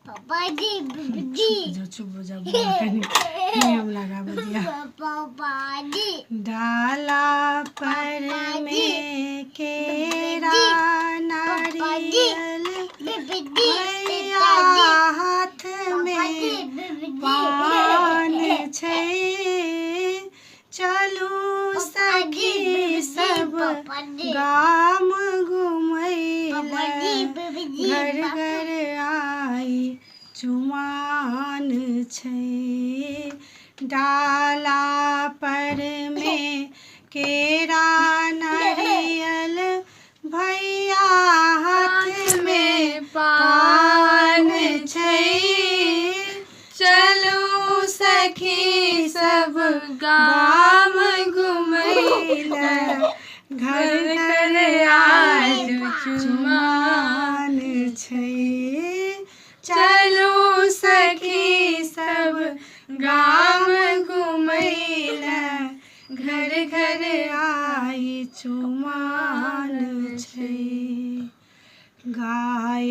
पापा जी चुप हो जा नियम लगा बजिया। पापा जी डाला पर में केरा नारियल भैया हाथ में पान छै। चलू सखी सब गाम घुमैला घर घर आई चुमान छै। डाला पर में केरा नारियल भैया हाथ में पान छै। चलू सखी सब गाम घुमैला घर घर आज चुमान छै। चलू सखी सब गाम घुमैला घर घर आई चुमान छै। गाय